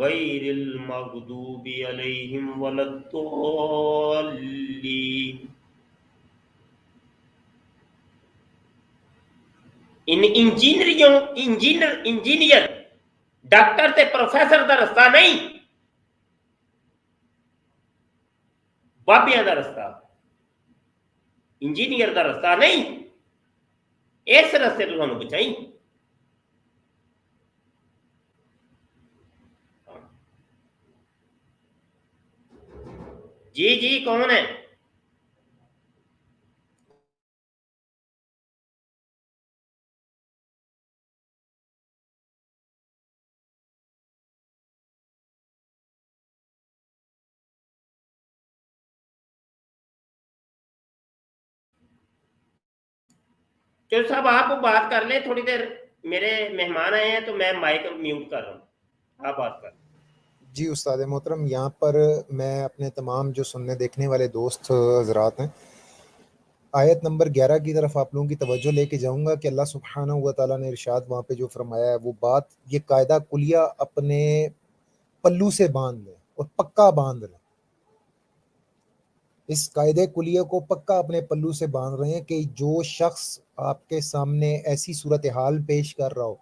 غیر المغضوب علیہم ولا الضالین. انجینئر ڈاکٹر تے پروفیسر دا رستہ نہیں، بابیاں دا رستہ، انجینئر دا رستہ نہیں، اس رستے تو تھانوں بچائیں. جی جی کون ہے؟ چلو صاحب آپ بات کر لیں تھوڑی دیر، میرے مہمان آئے ہیں تو میں مائک میوٹ کر رہا ہوں، آپ بات کر لیں.
جی استاد محترم، یہاں پر میں اپنے تمام جو سننے دیکھنے والے دوست حضرات ہیں، آیت نمبر 11 کی طرف آپ لوگوں کی توجہ لے کے جاؤں گا کہ اللہ سبحانہ و تعالیٰ نے ارشاد وہاں پہ جو فرمایا ہے وہ بات، یہ قاعدہ کلیہ اپنے پلو سے باندھ لیں اور پکا باندھ لیں. اس قاعدے کلیہ کو پکا اپنے پلو سے باندھ رہے ہیں کہ جو شخص آپ کے سامنے ایسی صورتحال پیش کر رہا ہو،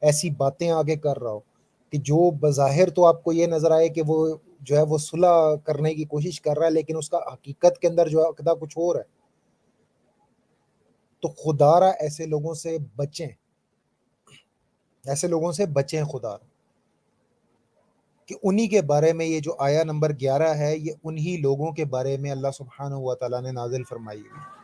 ایسی باتیں آگے کر رہا ہو کہ جو بظاہر تو آپ کو یہ نظر آئے کہ وہ جو ہے وہ صلح کرنے کی کوشش کر رہا ہے، لیکن اس کا حقیقت کے اندر جو عقدہ کچھ اور ہے، تو خدا را ایسے لوگوں سے بچیں، ایسے لوگوں سے بچیں خدا را، کہ انہی کے بارے میں یہ جو آیا نمبر 11 ہے، یہ انہی لوگوں کے بارے میں اللہ سبحانہ و تعالیٰ نے نازل فرمائی ہے.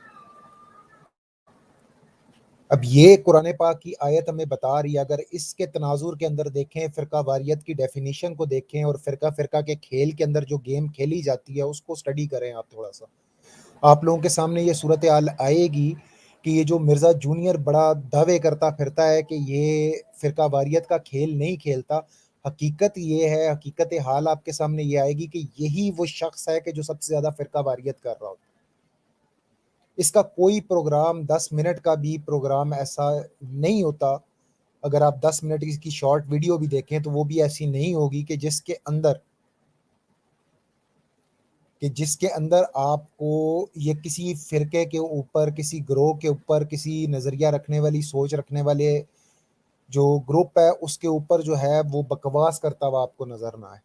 اب یہ قرآن پاک کی آیت ہمیں بتا رہی ہے، اگر اس کے تناظر کے اندر دیکھیں، فرقہ واریت کی ڈیفینیشن کو دیکھیں اور فرقہ فرقہ کے کھیل کے اندر جو گیم کھیلی جاتی ہے اس کو سٹڈی کریں آپ تھوڑا سا، آپ لوگوں کے سامنے یہ صورتحال آئے گی کہ یہ جو مرزا جونیئر بڑا دعوے کرتا پھرتا ہے کہ یہ فرقہ واریت کا کھیل نہیں کھیلتا، حقیقت یہ ہے، حقیقت حال آپ کے سامنے یہ آئے گی کہ یہی وہ شخص ہے کہ جو سب سے زیادہ فرقہ واریت کر رہا ہوتا. اس کا کوئی پروگرام 10 منٹ کا بھی پروگرام ایسا نہیں ہوتا، اگر آپ 10 منٹ کی شارٹ ویڈیو بھی دیکھیں تو وہ بھی ایسی نہیں ہوگی کہ جس کے اندر آپ کو یہ کسی فرقے کے اوپر، کسی گروہ کے اوپر، کسی نظریہ رکھنے والی، سوچ رکھنے والے جو گروپ ہے اس کے اوپر جو ہے وہ بکواس کرتا ہوا آپ کو نظر نہ آئے.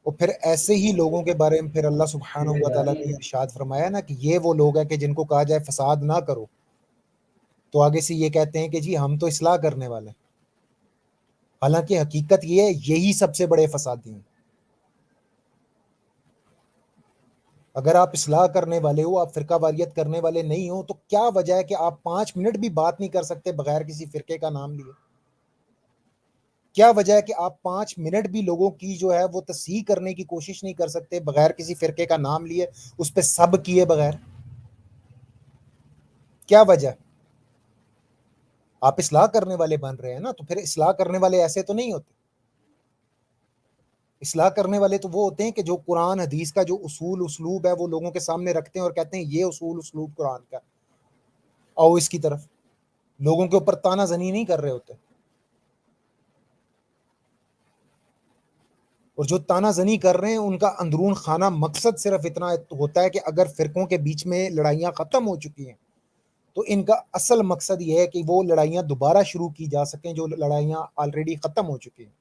اور پھر ایسے ہی لوگوں کے بارے میں پھر اللہ سبحانہ و تعالیٰ نے ارشاد فرمایا نا کہ یہ وہ لوگ ہیں کہ جن کو کہا جائے فساد نہ کرو تو آگے سے یہ کہتے ہیں کہ جی ہم تو اصلاح کرنے والے ہیں، حالانکہ حقیقت یہ ہے یہی سب سے بڑے فسادی ہیں. اگر آپ اصلاح کرنے والے ہو، آپ فرقہ واریت کرنے والے نہیں ہو، تو کیا وجہ ہے کہ آپ 5 منٹ بھی بات نہیں کر سکتے بغیر کسی فرقے کا نام لیے؟ کیا وجہ ہے کہ آپ 5 منٹ بھی لوگوں کی جو ہے وہ تصحیح کرنے کی کوشش نہیں کر سکتے بغیر کسی فرقے کا نام لیے، اس پہ سب کیے بغیر؟ کیا وجہ؟ آپ اصلاح کرنے والے بن رہے ہیں نا، تو پھر اصلاح کرنے والے ایسے تو نہیں ہوتے. اصلاح کرنے والے تو وہ ہوتے ہیں کہ جو قرآن حدیث کا جو اصول اسلوب ہے وہ لوگوں کے سامنے رکھتے ہیں اور کہتے ہیں یہ اصول اسلوب قرآن کا، آؤ اس کی طرف. لوگوں کے اوپر تانا زنی نہیں کر رہے ہوتے. اور جو تانا زنی کر رہے ہیں ان کا اندرون خانہ مقصد صرف اتنا ہوتا ہے کہ اگر فرقوں کے بیچ میں لڑائیاں ختم ہو چکی ہیں تو ان کا اصل مقصد یہ ہے کہ وہ لڑائیاں دوبارہ شروع کی جا سکیں جو لڑائیاں آلریڈی ختم ہو چکی ہیں،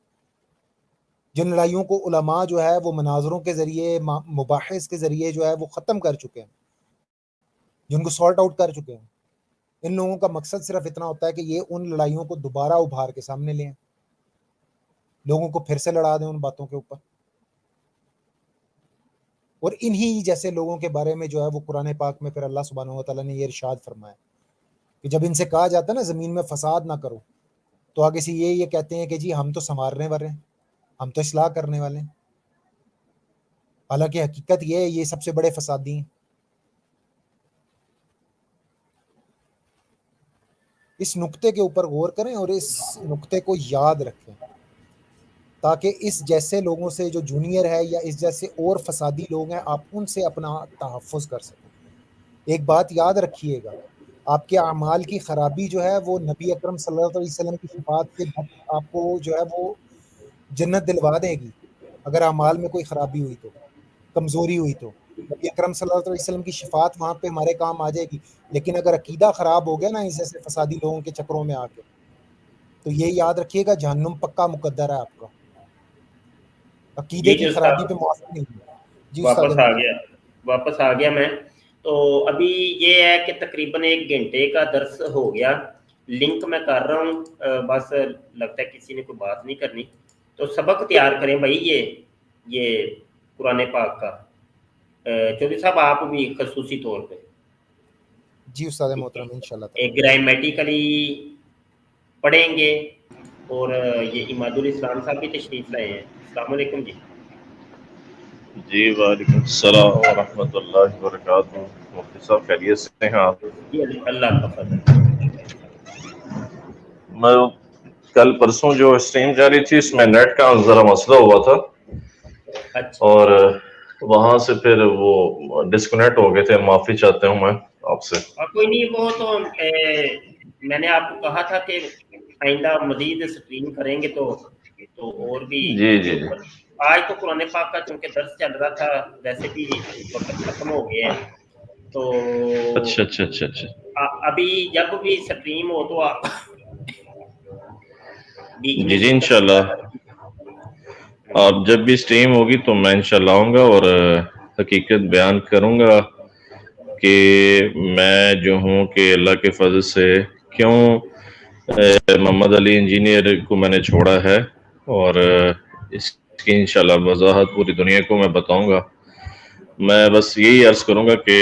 جن لڑائیوں کو علماء جو ہے وہ مناظروں کے ذریعے، مباحث کے ذریعے جو ہے وہ ختم کر چکے ہیں، جن کو سارٹ آؤٹ کر چکے ہیں. ان لوگوں کا مقصد صرف اتنا ہوتا ہے کہ یہ ان لڑائیوں کو دوبارہ ابھار کے سامنے لیں، لوگوں کو پھر سے لڑا دیں ان باتوں کے اوپر. اور انہی جیسے لوگوں کے بارے میں جو ہے وہ قرآن پاک میں پھر اللہ سبحانہ و تعالیٰ نے یہ ارشاد فرمایا کہ جب ان سے کہا جاتا ہے نا زمین میں فساد نہ کرو، تو آگے سے یہ کہتے ہیں کہ جی ہم تو سنوارنے والے ہیں، ہم تو اصلاح کرنے والے ہیں، حالانکہ حقیقت یہ ہے یہ سب سے بڑے فسادی ہیں. اس نقطے کے اوپر غور کریں اور اس نقطے کو یاد رکھیں تاکہ اس جیسے لوگوں سے جو جونیئر ہے یا اس جیسے اور فسادی لوگ ہیں آپ ان سے اپنا تحفظ کر سکیں. ایک بات یاد رکھیے گا، آپ کے اعمال کی خرابی جو ہے وہ نبی اکرم صلی اللہ علیہ وسلم کی شفاعت سے آپ کو جو ہے وہ جنت دلوا دے گی. اگر اعمال میں کوئی خرابی ہوئی تو، کمزوری ہوئی تو نبی اکرم صلی اللہ علیہ وسلم کی شفاعت وہاں پہ ہمارے کام آ جائے گی. لیکن اگر عقیدہ خراب ہو گیا نا اس جیسے فسادی لوگوں کے چکروں میں آ کے، تو یہ یاد رکھیے گا جہنم پکا مقدر ہے آپ کا. عقیدے
جی
کی خرابی پہ معافی نہیں ہے. جی استاد محترم.
واپس آ گیا میں. تو ابھی یہ ہے کہ تقریباً 1 گھنٹے کا درس ہو گیا. لنک میں کر رہا ہوں، بس لگتا ہے کسی نے کوئی بات نہیں کرنی، تو سبق تیار کریں بھائی. یہ قرآن پاک کا چودھری صاحب آپ بھی خصوصی طور پہ
جی استاد محترم انشاءاللہ تعالی
گرامیٹیکلی پڑھیں گے. اور یہ اماد الاسلام صاحب بھی تشریف لائے ہیں. السلام علیکم جی.
جی وعلیکم السلام ورحمۃ اللہ وبرکاتہ. مفتی صاحب خیریت سے ہیں آپ؟
جی اللہ کا فضل.
میں کل پرسوں جو اسٹریم جاری تھی اس میں نیٹ کا ذرا مسئلہ ہوا تھا،
اچھا
اور وہاں سے پھر وہ ڈسکنیکٹ ہو گئے تھے. معافی چاہتا ہوں میں آپ سے.
کوئی نہیں، وہ تو میں نے آپ کو کہا تھا کہ آئندہ مزید اسٹریم کریں گے تو اور بھی
جی
اس کے
جی جی.
اوپر. آج تو قرآن پاک کا چونکہ درس چل رہا تھا، ویسے بھی وقت ختم ہو گیا ہے، تو
اچھا اچھا اچھا اچھا.
ابھی جب بھی اسٹریم ہو تو آپ بیچ میں
جی جی
شرکت
انشاءاللہ.
کیا کریں.
آپ جب بھی اسٹریم ہوگی تو میں انشاءاللہ آؤں گا اور حقیقت بیان کروں گا کہ میں جو ہوں کہ اللہ کے فضل سے کیوں محمد علی انجینئر کو میں نے چھوڑا ہے، اور اس کی انشاءاللہ وضاحت پوری دنیا کو میں بتاؤں گا. میں بس یہی عرض کروں گا کہ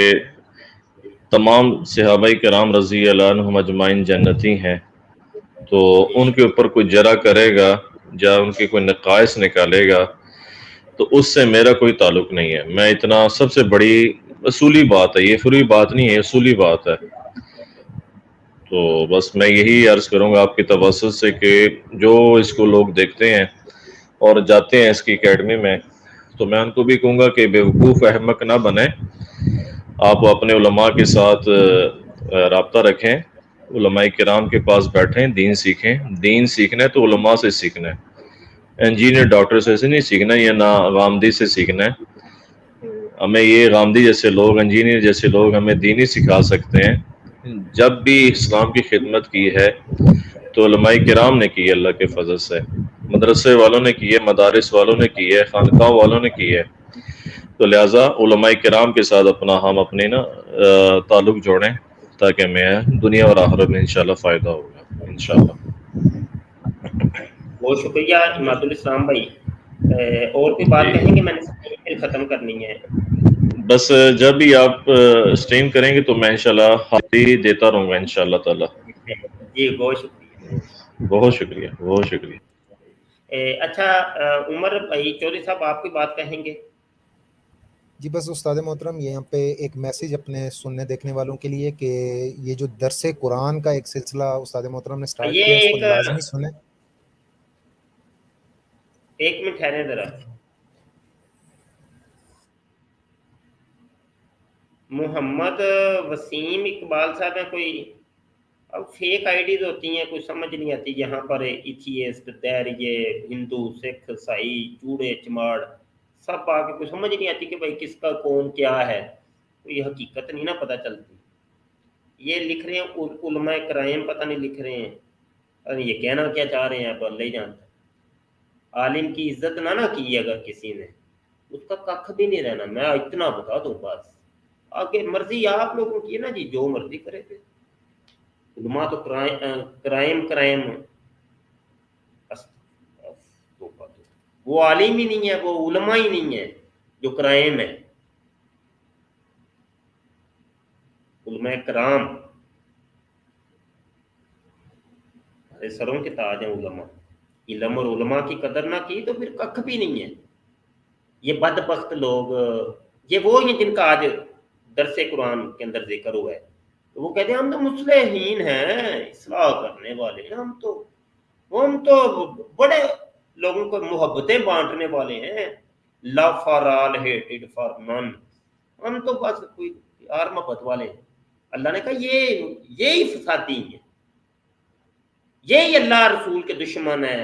تمام صحابہ کرام رضی اللہ عنہم اجمعین جنتی ہیں، تو
بے
ان کے
شک
اوپر کوئی جرا کرے گا یا ان کے کوئی نقائص نکالے گا تو اس سے میرا کوئی تعلق نہیں ہے. میں اتنا سب سے بڑی اصولی بات ہے، یہ فروئی بات نہیں ہے، اصولی بات ہے. تو بس میں یہی عرض کروں گا آپ کی توسط سے کہ جو اس کو لوگ دیکھتے ہیں اور جاتے ہیں اس کی اکیڈمی میں، تو میں ان کو بھی کہوں گا کہ بیوقوف احمق نہ بنیں. آپ اپنے علماء کے ساتھ رابطہ رکھیں، علماء کرام کے پاس بیٹھیں، دین سیکھیں. دین سیکھنا ہے تو علماء سے سیکھنا ہے، انجینئر ڈاکٹر سے نہیں سیکھنا ہے، یا نہ غامدی سے سیکھنا ہے. ہمیں یہ غامدی جیسے لوگ، انجینئر جیسے لوگ ہمیں دین ہی سکھا سکتے ہیں. جب بھی اسلام کی خدمت کی ہے تو علماء کرام نے کی ہے اللہ کے فضل سے. مدرسے والوں نے کی ہے، مدارس والوں نے کی ہے، خانقاہ والوں نے کی ہے. تو لہٰذا علماء کرام کے ساتھ ہم اپنے تعلق جوڑیں تاکہ ہمیں دنیا اور آخرت میں انشاءاللہ فائدہ ہوگا انشاءاللہ.
بہت شکریہ اماد الاسلام بھائی. اور کوئی بات
جی
کہیں گے؟ میں نے پھر ختم کرنی ہے.
بس جب بھی آپ اسٹریم کریں گے تو میں انشاءاللہ حاضری دیتا رہوں گا انشاءاللہ تعالی.
جی بہت شکریہ.
بہت شکریہ، بہت شکریہ.
اچھا عمر بھائی چودھری صاحب آپ کی بات کہیں گے؟
جی بس استاد محترم یہاں پہ ایک میسیج اپنے سننے دیکھنے والوں کے لیے کہ یہ جو درس قرآن کا ایک سلسلہ استاد محترم نے سٹارٹ
یہ
کیا اس کو
ایک
لازمی سنیں.
1 منٹ ٹھہریں ذرا. محمد وسیم اقبال صاحب ہیں کوئی؟ اب فیک آئی ڈیز ہوتی ہیں، کوئی سمجھ نہیں آتی. یہاں پر ایتھیسٹ، دہریے، ہندو، سکھ، عیسائی، چوڑے چماڑ سب آ کے کوئی سمجھ نہیں آتی کہ بھائی کس کا کون کیا ہے. کوئی حقیقت نہیں نا پتہ چلتی. یہ لکھ رہے ہیں علماء کرائم، پتہ نہیں لکھ رہے ہیں، یہ کہنا کیا چاہ رہے ہیں اب اللہ ہی جانتا. عالم کی عزت نہ کی اگر کسی نے، اس کا کخ بھی نہیں رہنا. میں اتنا بتا دوں بس. آگے مرضی آپ لوگوں کی ہے نا جی، جو مرضی کرے تھے. علماء تو کرائم وہ عالم ہی نہیں ہے، وہ علماء ہی نہیں ہے جو کرائم ہے. علماء کرام سروں کے تاج ہیں علماء. علم اور علماء کی قدر نہ کی تو پھر کخ بھی نہیں ہے. یہ بدبخت لوگ، یہ وہ ہیں جن کا آج درس قرآن کے اندر ذکر ہوا ہے. وہ کہتے ہیں ہم تو مصلحین ہیں، اصلاح کرنے والے ہیں. ہم تو بڑے لوگوں کو محبتیں بانٹنے والے ہیں. لو فار آل ہیٹڈ فار نن. ہم تو بس کوئی پیار محبت والے ہیں. اللہ نے کہا یہی فسادی ہیں، یہی اللہ رسول کے دشمن ہے۔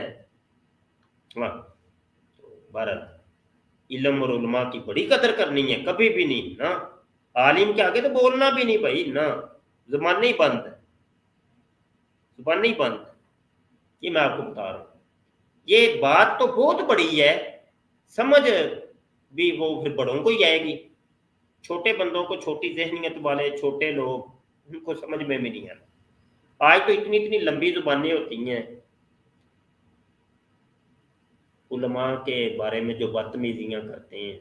بہرحال علم اور علماء کی بڑی قدر کرنی ہے، کبھی بھی نہیں نا، عالم کے آگے تو بولنا بھی نہیں بھائی نا، زبان نہیں بند ہے، زبان نہیں بند ہے۔ یہ میں آپ کو بتا رہا ہوں، یہ بات تو بہت بڑی ہے، سمجھ بھی وہ پھر بڑوں کو ہی آئے گی، چھوٹے بندوں کو، چھوٹی ذہنیت والے چھوٹے لوگ، ان کو سمجھ میں بھی نہیں آنا۔ آج تو اتنی لمبی زبانیں ہوتی ہیں علماء کے بارے میں جو بدتمیزیاں کرتے ہیں،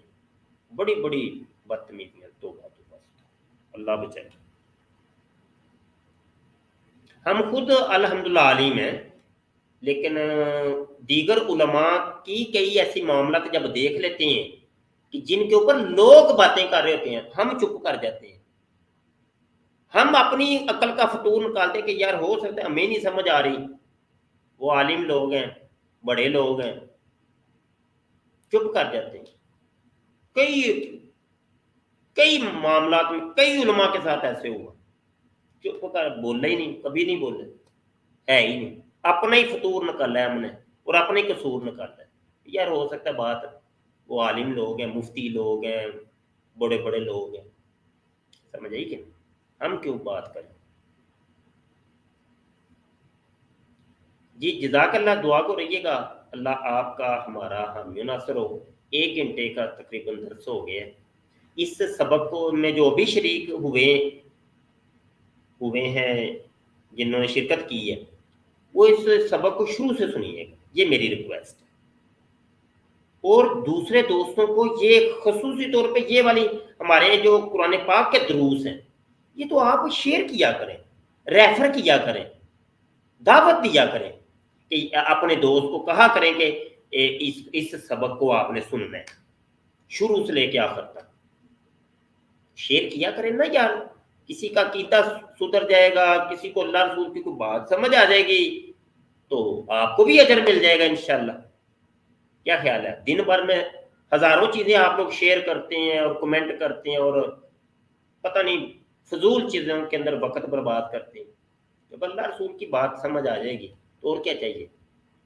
بڑی بڑی بدتمیزیاں، تو بس اللہ بچائے۔ ہم خود الحمدللہ عالم ہیں، لیکن دیگر علماء کی کئی ایسی معاملات جب دیکھ لیتے ہیں کہ جن کے اوپر لوگ باتیں کر رہے ہوتے ہیں، ہم چپ کر جاتے ہیں، ہم اپنی عقل کا فطور نکالتے ہیں کہ یار ہو سکتا ہے ہمیں نہیں سمجھ آ رہی، وہ عالم لوگ ہیں، بڑے لوگ ہیں، چپ کر جاتے ہیں۔ کئی معاملات میں کئی علماء کے ساتھ ایسے ہوا، چپ کر بولنا ہی نہیں، کبھی نہیں بولے، ہے ہی نہیں، اپنا ہی فطور نکالا ہے ہم نے اور اپنے ہی قصور نکالا ہے۔ یار ہو سکتا ہے بات، وہ عالم لوگ ہیں، مفتی لوگ ہیں، بڑے بڑے لوگ ہیں، سمجھ آئی کہ ہم کیوں بات کریں۔ جی جزاک اللہ، دعا کو رہیے گا، اللہ آپ کا ہمارا حامی و ناصر ہو۔ 1 گھنٹے کا تقریباً درس ہو گیا ہے، اس سبق میں جو بھی شریک ہوئے ہیں، جنہوں نے شرکت کی ہے، وہ اس سبق کو شروع سے سنیے گا، یہ میری ریکویسٹ ہے۔ اور دوسرے دوستوں کو یہ خصوصی طور پہ یہ والی ہمارے جو قرآن پاک کے دروس ہیں، یہ تو آپ شیئر کیا کریں، ریفر کیا کریں، دعوت دیا کریں، کہ اپنے دوست کو کہا کریں کہ اس سبق کو آپ نے سننا ہے شروع سے لے کے آخر تک، شیئر کیا کریں نا یار، کسی کا عقیدہ سدھر جائے گا، کسی کو اللہ رسول کی کوئی بات سمجھ آ جائے گی تو آپ کو بھی اجر مل جائے گا انشاءاللہ۔ کیا خیال ہے؟ دن بھر میں ہزاروں چیزیں آپ لوگ شیئر کرتے ہیں اور کمنٹ کرتے ہیں اور پتہ نہیں فضول چیزوں کے اندر وقت برباد کرتے ہیں، جب اللہ رسول کی بات سمجھ آ جائے گی تو اور کیا چاہیے؟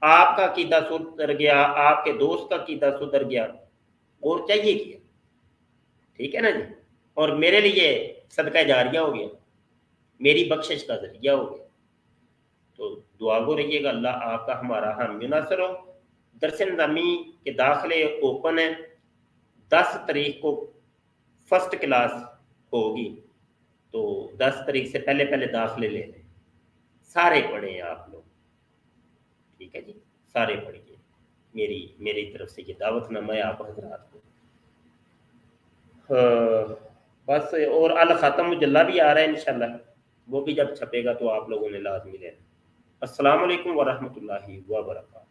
آپ کا عقیدہ سدھر گیا، آپ کے دوست کا عقیدہ سدھر گیا، اور چاہیے کیا؟ ٹھیک ہے نا جی؟ اور میرے لیے صدقہ جاریہ ہو گیا، میری بخشش کا ذریعہ ہو گیا۔ تو دعا گو رہیے گا، اللہ آپ کا ہمارا حامی و ناصر ہو۔ درس نظامی کے داخلے اوپن ہے، 10 تاریخ کو فرسٹ کلاس ہوگی، تو 10 تاریخ سے پہلے داخلے لے لیں، سارے پڑھیں آپ لوگ، ٹھیک ہے جی؟ سارے پڑھیے، میری طرف سے یہ دعوت نامہ ہے آپ حضرات کو۔ بس، اور الخاتم مجلہ بھی آ رہا ہے انشاءاللہ، وہ بھی جب چھپے گا تو آپ لوگوں نے لازمی لینا۔ السلام علیکم ورحمۃ اللہ وبرکاتہ۔